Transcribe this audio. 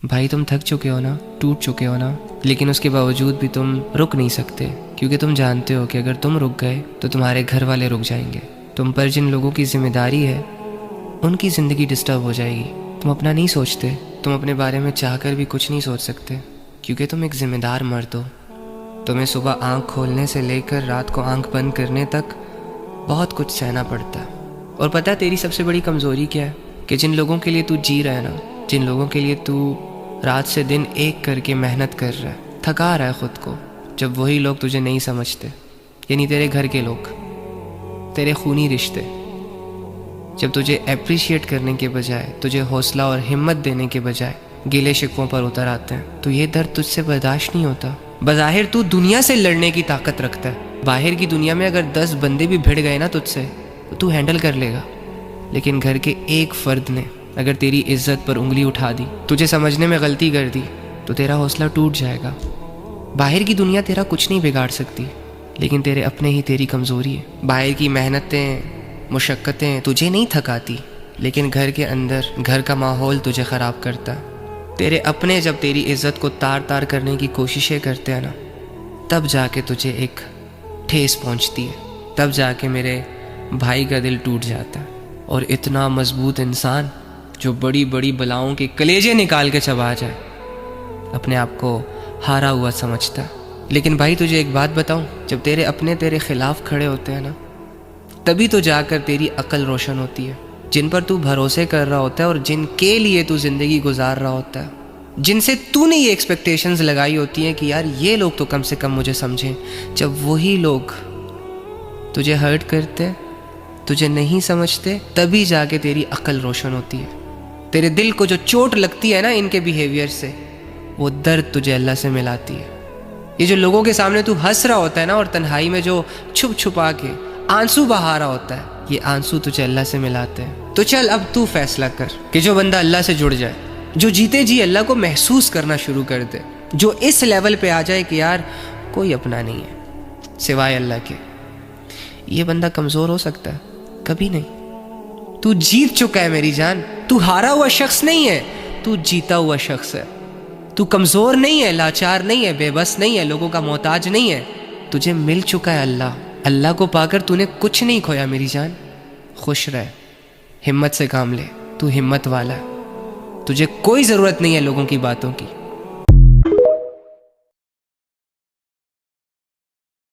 بھائی تم تھک چکے ہو نا، ٹوٹ چکے ہو نا، لیکن اس کے باوجود بھی تم رک نہیں سکتے، کیونکہ تم جانتے ہو کہ اگر تم رک گئے تو تمہارے گھر والے رک جائیں گے۔ تم پر جن لوگوں کی ذمہ داری ہے ان کی زندگی ڈسٹرب ہو جائے گی۔ تم اپنا نہیں سوچتے، تم اپنے بارے میں چاہ کر بھی کچھ نہیں سوچ سکتے، کیونکہ تم ایک ذمہ دار مرد ہو۔ تمہیں صبح آنکھ کھولنے سے لے کر رات کو آنکھ بند کرنے تک بہت کچھ سہنا پڑتا ہے۔ اور پتہ ہے تیری سب سے بڑی کمزوری کیا ہے؟ کہ جن لوگوں کے لیے تو جی رہا ہے نا، جن لوگوں کے لیے تو رات سے دن ایک کر کے محنت کر رہا ہے، تھکا رہا ہے خود کو، جب وہی لوگ تجھے نہیں سمجھتے، یعنی تیرے گھر کے لوگ، تیرے خونی رشتے، جب تجھے اپریشیٹ کرنے کے بجائے، تجھے حوصلہ اور ہمت دینے کے بجائے گیلے شکووں پر اتر آتے ہیں، تو یہ درد تجھ سے برداشت نہیں ہوتا۔ بظاہر تو دنیا سے لڑنے کی طاقت رکھتا ہے، باہر کی دنیا میں اگر 10 بندے بھی بھیڑ گئے نا تجھ سے تو ہینڈل کر لے گا، لیکن گھر کے ایک فرد نے اگر تیری عزت پر انگلی اٹھا دی، تجھے سمجھنے میں غلطی کر دی، تو تیرا حوصلہ ٹوٹ جائے گا۔ باہر کی دنیا تیرا کچھ نہیں بگاڑ سکتی، لیکن تیرے اپنے ہی تیری کمزوری ہے۔ باہر کی محنتیں، مشقتیں تجھے نہیں تھکاتی، لیکن گھر کے اندر گھر کا ماحول تجھے خراب کرتا ہے۔ تیرے اپنے جب تیری عزت کو تار تار کرنے کی کوششیں کرتے ہیں نا، تب جا کے تجھے ایک ٹھیس پہنچتی ہے، تب جا کے میرے بھائی کا دل ٹوٹ جاتا ہے۔ اور اتنا مضبوط انسان جو بڑی بڑی بلاؤں کے کلیجے نکال کے چبا جائے، اپنے آپ کو ہارا ہوا سمجھتا ہے۔ لیکن بھائی تجھے ایک بات بتاؤں، جب تیرے اپنے تیرے خلاف کھڑے ہوتے ہیں نا، تبھی تو جا کر تیری عقل روشن ہوتی ہے۔ جن پر تو بھروسے کر رہا ہوتا ہے اور جن کے لیے تو زندگی گزار رہا ہوتا ہے، جن سے تو نے یہ ایکسپیکٹیشنز لگائی ہوتی ہیں کہ یار یہ لوگ تو کم سے کم مجھے سمجھیں، جب وہی لوگ تجھے ہرٹ کرتے، تجھے نہیں سمجھتے، تبھی جا کے تیری عقل روشن ہوتی ہے۔ تیرے دل کو جو چوٹ لگتی ہے نا ان کے بیہیویئر سے، وہ درد تجھے اللہ سے ملاتی ہے۔ یہ جو لوگوں کے سامنے تو ہنس رہا ہوتا ہے نا، اور تنہائی میں جو چھپ چھپا کے آنسو بہا رہا ہوتا ہے، یہ آنسو تجھے اللہ سے ملاتے ہیں۔ تو چل اب تو فیصلہ کر کہ جو بندہ اللہ سے جڑ جائے، جو جیتے جی اللہ کو محسوس کرنا شروع کر دے، جو اس لیول پہ آ جائے کہ یار کوئی اپنا نہیں ہے سوائے اللہ کے، یہ بندہ کمزور ہو سکتا ہے؟ کبھی نہیں۔ تو جیت چکا ہے میری جان، تو ہارا ہوا شخص نہیں ہے، تو جیتا ہوا شخص ہے۔ تو کمزور نہیں ہے، لاچار نہیں ہے، بے بس نہیں ہے، لوگوں کا محتاج نہیں ہے، تجھے مل چکا ہے اللہ۔ اللہ کو پا کر تو نے کچھ نہیں کھویا میری جان۔ خوش رہ، ہمت سے کام لے، تو ہمت والا ہے، تجھے کوئی ضرورت نہیں ہے لوگوں کی باتوں کی۔